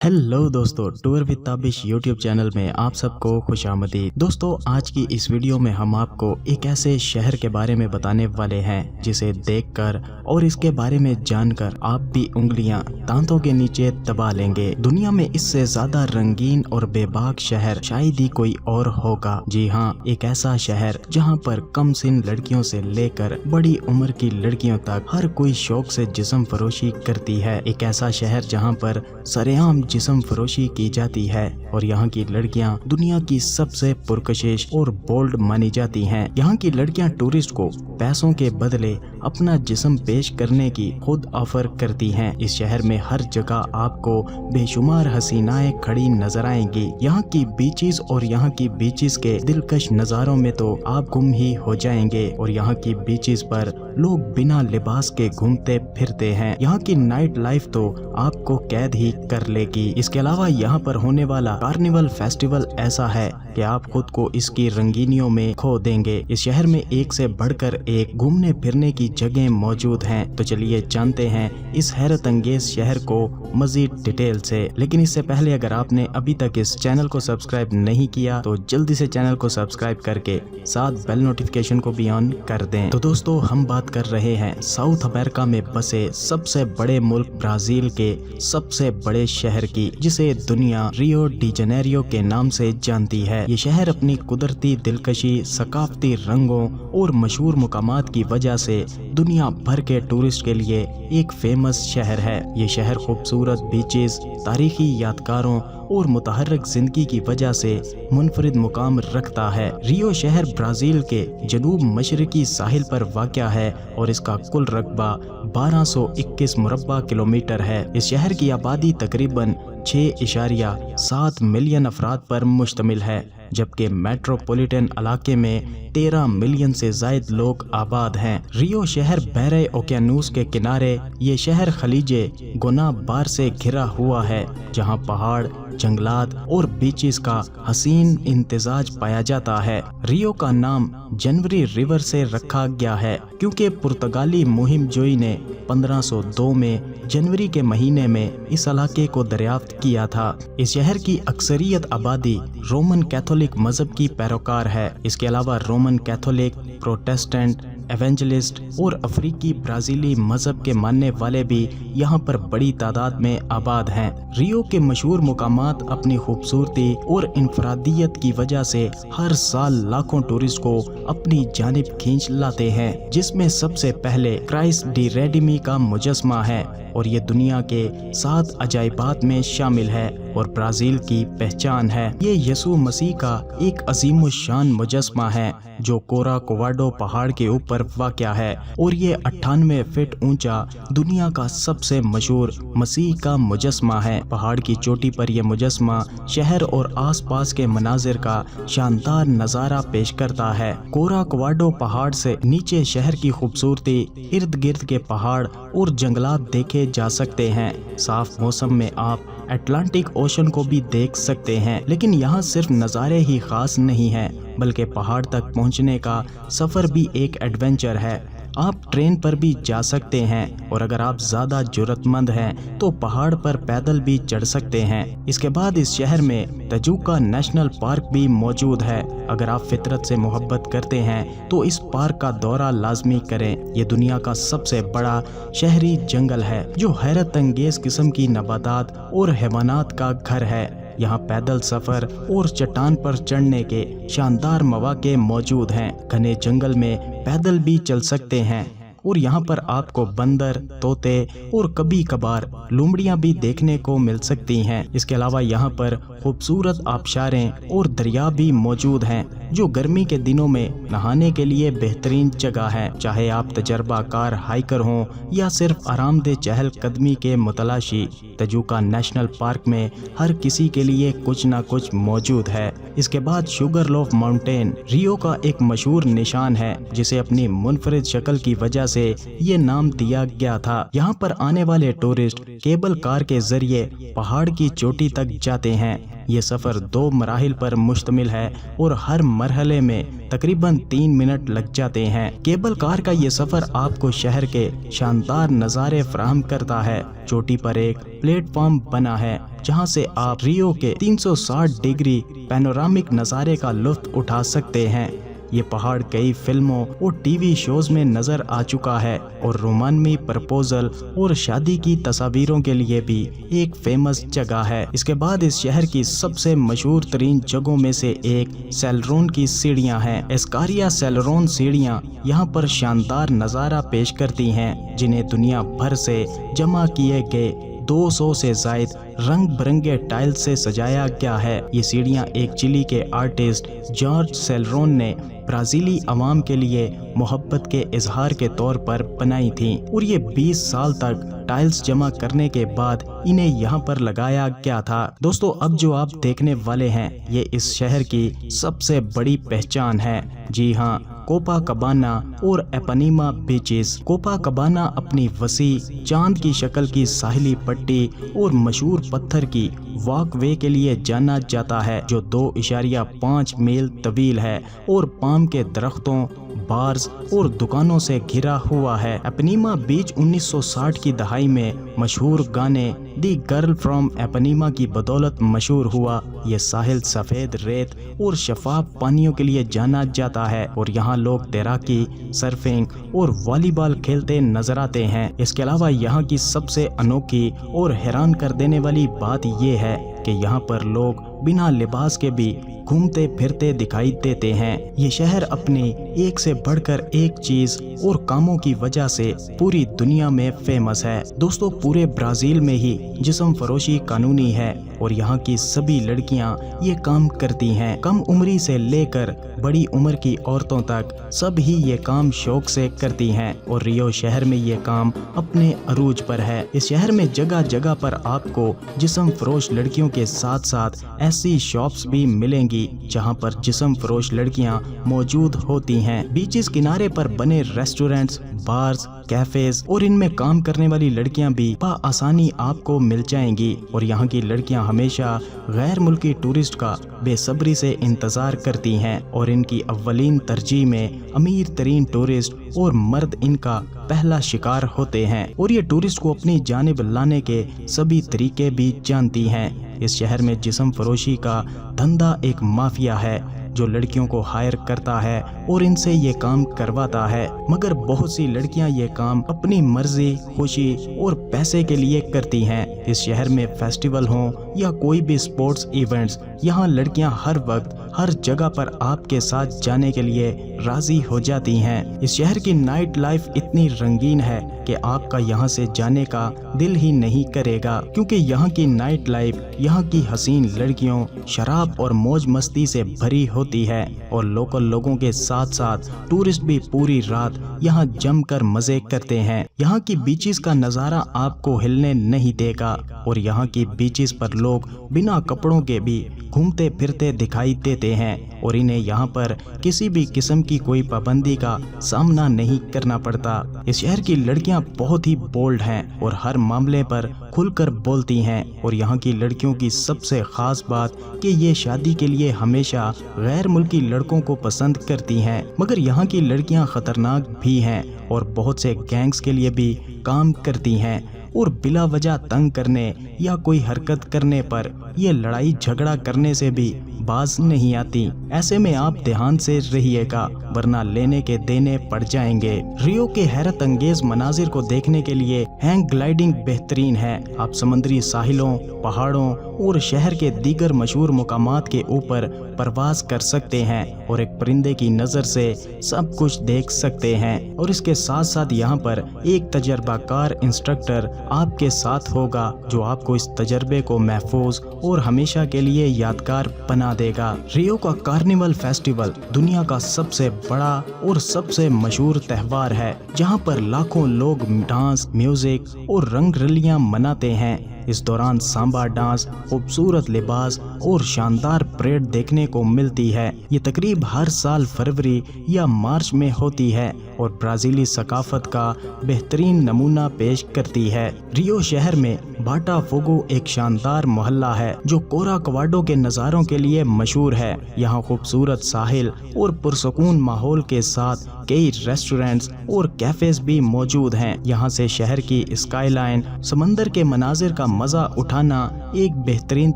Hello दोस्तों, tour with Tabish YouTube channel में आप सबको खुशामदीद। दोस्तों, आज की इस वीडियो में हम आपको एक ऐसे शहर के बारे में बताने वाले हैं जिसे देखकर और इसके बारे में जानकर आप भी उंगलियां दांतों के नीचे दबा लेंगे। दुनिया में इससे ज्यादा रंगीन और बेबाक शहर शायद ही कोई और होगा। जी हाँ, एक ऐसा शहर जहाँ पर कम सिन लड़कियों से लेकर बड़ी उम्र की लड़कियों तक हर कोई शौक से जिस्म फरोशी करती है। एक ऐसा शहर जहाँ पर सरेआम जिस्म फरोशी की जाती है और यहाँ की लड़कियाँ दुनिया की सबसे पुरकशिश और बोल्ड मानी जाती हैं। यहाँ की लड़कियाँ टूरिस्ट को पैसों के बदले अपना जिस्म पेश करने की खुद ऑफर करती हैं। इस शहर में हर जगह आपको बेशुमार हसीनाएं खड़ी नजर आएंगी। यहाँ की बीचेस और यहाँ की बीचेस के दिलकश नज़ारों में तो आप गुम ही हो जाएंगे। और यहाँ की बीचेस पर लोग बिना लिबास के घूमते फिरते हैं। यहाँ की नाइट लाइफ तो आपको कैद ही कर लेगी। इसके अलावा यहाँ पर होने वाला कार्निवल फेस्टिवल ऐसा है कि आप खुद को इसकी रंगीनियों में खो देंगे। इस शहर में एक से बढ़कर एक घूमने फिरने की जगह मौजूद हैं। तो चलिए जानते हैं इस हैरत अंगेज शहर को मजीद डिटेल से। लेकिन इससे पहले अगर आपने अभी तक इस चैनल को सब्सक्राइब नहीं किया तो जल्दी से चैनल को सब्सक्राइब करके साथ बेल नोटिफिकेशन को भी ऑन कर दें। तो दोस्तों, हम बात कर रहे हैं साउथ अमेरिका में बसे सबसे बड़े मुल्क ब्राजील के सबसे बड़े शहर की, जिसे दुनिया रियो डी जनेरियो के नाम से जानती है। ये शहर अपनी कुदरती दिलकशी, सकाफती रंगों और मशहूर मुकामात की वजह से दुनिया भर के टूरिस्ट के लिए एक फेमस शहर है। ये शहर खूबसूरत बीचेस, तारीखी यादगारों और मुतहर्रिक जिंदगी की वजह से मुनफरिद मुकाम रखता है। रियो शहर ब्राजील के जनूब मशरकी साहिल पर वाक़या है और इसका कुल रकबा 1221 मुरब्बा किलोमीटर है। इस शहर की आबादी तकरीबन 6.7 मिलियन अफराद पर मुश्तमिल है, जबकि मेट्रोपॉलिटन इलाके में 13 मिलियन से जायद लोग आबाद हैं। रियो शहर बहरे ओकेानूस के किनारे ये शहर खलीजे गुनाबार से घिरा हुआ है, जहां पहाड़, जंगलात और बीचेस का हसीन इम्तिजाज पाया जाता है। रियो का नाम जनवरी रिवर से रखा गया है क्योंकि पुर्तगाली मुहिम जोई ने 1502 में जनवरी के महीने में इस इलाके को दरियाफ्त किया था। इस शहर की अक्सरियत आबादी रोमन कैथोलिक मजहब की पैरोकार है। इसके अलावा रोमन कैथोलिक, प्रोटेस्टेंट, एवेंजलिस्ट और अफ्रीकी ब्राजीली मजहब के मानने वाले भी यहाँ पर बड़ी तादाद में आबाद हैं। रियो के मशहूर मुकामात अपनी खूबसूरती और इनफरादियत की वजह से हर साल लाखों टूरिस्ट को अपनी जानिब खींच लाते हैं, जिसमें सबसे पहले क्राइस्ट डी रेडिमी का मुजस्मा है और ये दुनिया के 7 अजायबात में शामिल है और ब्राजील की पहचान है। ये यसू मसीह का एक अजीम शान मुजस्मा है जो कोरा कोवाडो पहाड़ के ऊपर वाक़या है और ये 98 फीट ऊंचा दुनिया का सबसे मशहूर मसीह का मुजस्मा है। पहाड़ की चोटी पर यह मुजस्मा शहर और आसपास के मनाजिर का शानदार नज़ारा पेश करता है। कोरा कोवाडो पहाड़ से नीचे शहर की खूबसूरती, इर्द गिर्द के पहाड़ और जंगलात देखे जा सकते हैं। साफ मौसम में आप अटलांटिक ओशन को भी देख सकते हैं। लेकिन यहाँ सिर्फ नज़ारे ही खास नहीं हैं, बल्कि पहाड़ तक पहुँचने का सफ़र भी एक एडवेंचर है। आप ट्रेन पर भी जा सकते हैं और अगर आप ज़्यादा जुर्रतमंद हैं तो पहाड़ पर पैदल भी चढ़ सकते हैं। इसके बाद इस शहर में तजुका नेशनल पार्क भी मौजूद है। अगर आप फितरत से मोहब्बत करते हैं तो इस पार्क का दौरा लाजमी करें। ये दुनिया का सबसे बड़ा शहरी जंगल है जो हैरत अंगेज किस्म की नबातात और हैवानात का घर है। यहाँ पैदल सफर और चट्टान पर चढ़ने के शानदार मौके मौजूद हैं। घने जंगल में पैदल भी चल सकते हैं और यहाँ पर आपको बंदर, तोते और कभी कभार लोमड़ियाँ भी देखने को मिल सकती हैं। इसके अलावा यहाँ पर खूबसूरत आबशारें और दरिया भी मौजूद हैं जो गर्मी के दिनों में नहाने के लिए बेहतरीन जगह है। चाहे आप तजर्बाकार हाइकर हों या सिर्फ आरामदेह चहल कदमी के मुतलाशी, तजुका नेशनल पार्क में हर किसी के लिए कुछ ना कुछ मौजूद है। इसके बाद शुगर लोफ माउंटेन रियो का एक मशहूर निशान है जिसे अपनी मुनफरिद शक्ल की वजह से ये नाम दिया गया था। यहाँ पर आने वाले टूरिस्ट केबल कार के जरिए पहाड़ की चोटी तक जाते हैं। ये सफ़र 2 मराहिल पर मुश्तमिल है और हर मरहले में तकरीबन 3 मिनट लग जाते हैं। केबल कार का ये सफ़र आपको शहर के शानदार नज़ारे फराहम करता है। चोटी पर एक प्लेटफॉर्म बना है जहां से आप रियो के 360 डिग्री पैनोरामिक नज़ारे का लुत्फ उठा सकते हैं। ये पहाड़ कई फिल्मों और टीवी शोज में नजर आ चुका है और रोमानवी प्रपोजल और शादी की तस्वीरों के लिए भी एक फेमस जगह है। इसके बाद इस शहर की सबसे मशहूर तरीन जगहों में से एक सेलरोन की सीढ़ियां हैं। एस्कारिया सेलरोन सीढ़ियां यहाँ पर शानदार नज़ारा पेश करती हैं, जिन्हें दुनिया भर से जमा किए गए 200 से जायद रंग बिरंगे टाइल से सजाया गया है। ये सीढ़ियाँ एक चिली के आर्टिस्ट जॉर्ज सेलरोन ने ब्राज़ीली अवाम के लिए मोहब्बत के इजहार के तौर पर बनाई थी और ये 20 साल तक टाइल्स जमा करने के बाद इन्हें यहाँ पर लगाया गया था। दोस्तों, अब जो आप देखने वाले हैं ये इस शहर की सबसे बड़ी पहचान है। जी हाँ, कोपाकबाना और एपनीमा बीचेस। कोपाकबाना अपनी वसी चांद की शक्ल की साहिली पट्टी और मशहूर पत्थर की वॉकवे के लिए जाना जाता है, जो 2.5 मील तवील है और पाम के दरख्तों, बार्स और दुकानों से घिरा हुआ है। एपनीमा बीच 1960 की दहाई में मशहूर गाने दी गर्ल फ्रॉम एपनीमा की बदौलत मशहूर हुआ। ये साहिल सफ़ेद रेत और शफाफ पानियों के लिए जाना जाता है और यहाँ लोग तैराकी, सर्फिंग और वॉलीबॉल खेलते नजर आते हैं। इसके अलावा यहाँ की सबसे अनोखी और हैरान कर देने वाली बात ये है कि यहाँ पर लोग बिना लिबास के भी घूमते फिरते दिखाई देते हैं। ये शहर अपनी एक से बढ़कर एक चीज और कामों की वजह से पूरी दुनिया में फेमस है। दोस्तों, पूरे ब्राजील में ही जिस्म फरोशी कानूनी है और यहाँ की सभी लड़कियाँ ये काम करती हैं। कम उम्री से लेकर बड़ी उम्र की औरतों तक सब ही ये काम शौक से करती हैं और रियो शहर में ये काम अपने अरूज पर है। इस शहर में जगह जगह पर आपको जिस्म फरोश लड़कियों के साथ साथ ऐसी शॉप्स भी मिलेंगी जहां पर जिस्म फरोश लड़कियां मौजूद होती हैं। बीचेस किनारे पर बने रेस्टोरेंट्स, बार्स, कैफेज और इनमें काम करने वाली लड़कियां भी आसानी आपको मिल जाएंगी और यहाँ की लड़कियां हमेशा गैर मुल्की टूरिस्ट का बेसब्री से इंतजार करती हैं और इनकी अव्वलीन तरजीह में अमीर तरीन टूरिस्ट और मर्द इनका पहला शिकार होते हैं और ये टूरिस्ट को अपनी जानिब लाने के सभी तरीके भी जानती हैं। इस शहर में जिस्म फरोशी का धंधा एक माफिया है जो लड़कियों को हायर करता है और इनसे ये काम करवाता है, मगर बहुत सी लड़कियां ये काम अपनी मर्जी, खुशी और पैसे के लिए करती हैं। इस शहर में फेस्टिवल हो या कोई भी स्पोर्ट्स इवेंट्स, यहाँ लड़कियां हर वक्त हर जगह पर आपके साथ जाने के लिए राजी हो जाती हैं। इस शहर की नाइट लाइफ इतनी रंगीन है कि आपका यहाँ से जाने का दिल ही नहीं करेगा, क्योंकि यहाँ की नाइट लाइफ यहाँ की हसीन लड़कियों, शराब और मौज मस्ती से भरी होती है और लोकल लोगों के साथ साथ टूरिस्ट भी पूरी रात यहाँ जमकर मजे करते हैं। यहाँ की बीचेस का नज़ारा आपको हिलने नहीं देगा और यहाँ की बीचेस पर लोग बिना कपड़ों के भी घूमते फिरते दिखाई देते हैं और इन्हें यहाँ पर किसी भी किस्म की कोई पाबंदी का सामना नहीं करना पड़ता। इस शहर की लड़कियाँ बहुत ही बोल्ड हैं और हर मामले पर खुलकर बोलती हैं और यहाँ की लड़कियों की सबसे खास बात कि ये शादी के लिए हमेशा गैर मुल्की लड़कों को पसंद करती हैं, मगर यहाँ की लड़कियाँ खतरनाक भी हैं और बहुत से गैंग्स के लिए भी काम करती हैं और बिला वजह तंग करने या कोई हरकत करने पर ये लड़ाई झगड़ा करने से भी बाज नहीं आती। ऐसे में आप ध्यान से रहिएगा वरना लेने के देने पड़ जाएंगे। रियो के हैरत अंगेज मनाजिर को देखने के लिए हैंग ग्लाइडिंग बेहतरीन है। आप समुद्री साहिलों, पहाड़ों और शहर के दीगर मशहूर मुकामात के ऊपर परवाज कर सकते हैं और एक परिंदे की नज़र से सब कुछ देख सकते हैं और इसके साथ साथ यहाँ पर एक तजर्बाकार इंस्ट्रक्टर आपके साथ होगा जो आपको इस तजर्बे को महफूज और हमेशा के लिए यादगार बना देगा। रियो का कार्निवल फेस्टिवल दुनिया का सबसे बड़ा और सबसे मशहूर त्योहार है, जहां पर लाखों लोग डांस, म्यूजिक और रंग रलियां मनाते हैं। इस दौरान सांबा डांस, खूबसूरत लिबास और शानदार परेड देखने को मिलती है। ये तकरीब हर साल फरवरी या मार्च में होती है اور برازیلی ثقافت کا بہترین نمونہ پیش کرتی ہے۔ ریو شہر میں باٹا فوگو ایک شاندار محلہ ہے جو کورا کواڈو کے نظاروں کے لیے مشہور ہے۔ یہاں خوبصورت ساحل اور پرسکون ماحول کے ساتھ کئی ریسٹورنٹس اور کیفیز بھی موجود ہیں۔ یہاں سے شہر کی اسکائی لائن، سمندر کے مناظر کا مزہ اٹھانا ایک بہترین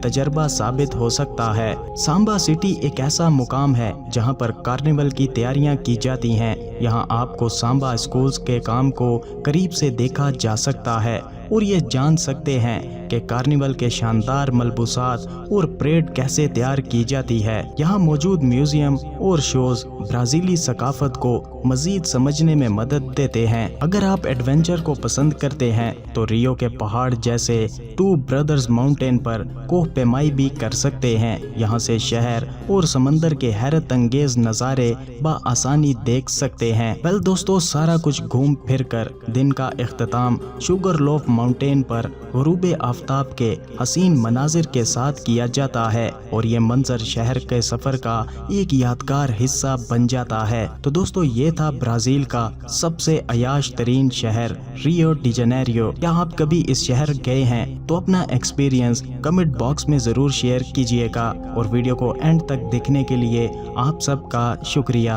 تجربہ ثابت ہو سکتا ہے۔ سامبا سٹی ایک ایسا مقام ہے جہاں پر کارنیول کی تیاریاں کی جاتی ہیں۔ یہاں آپ کو سامبا اسکولز کے کام کو قریب سے دیکھا جا سکتا ہے اور یہ جان سکتے ہیں کہ کارنیول کے شاندار ملبوسات اور پریڈ کیسے تیار کی جاتی ہے۔ یہاں موجود میوزیم اور شوز برازیلی ثقافت کو مزید سمجھنے میں مدد دیتے ہیں۔ اگر آپ ایڈونچر کو پسند کرتے ہیں تو ریو کے پہاڑ جیسے ٹو برادرز ماؤنٹین پر کوہ پیمائی بھی کر سکتے ہیں۔ یہاں سے شہر اور سمندر کے حیرت انگیز نظارے بآسانی دیکھ سکتے ہیں۔ دوستو، سارا کچھ گھوم پھر کر دن کا اختتام شوگر لوف ماؤنٹین پر غروب آفتاب کے حسین مناظر کے ساتھ کیا جاتا ہے اور یہ منظر شہر کے سفر کا ایک یادگار حصہ بن جاتا ہے۔ تو دوستو، یہ تھا برازیل کا سب سے عیاش ترین شہر ریو ڈی جنیرو۔ کیا آپ کبھی اس شہر گئے ہیں؟ تو اپنا ایکسپیرینس کمنٹ باکس میں ضرور شیئر کیجئے گا، اور ویڈیو کو اینڈ تک دیکھنے کے لیے آپ سب کا شکریہ۔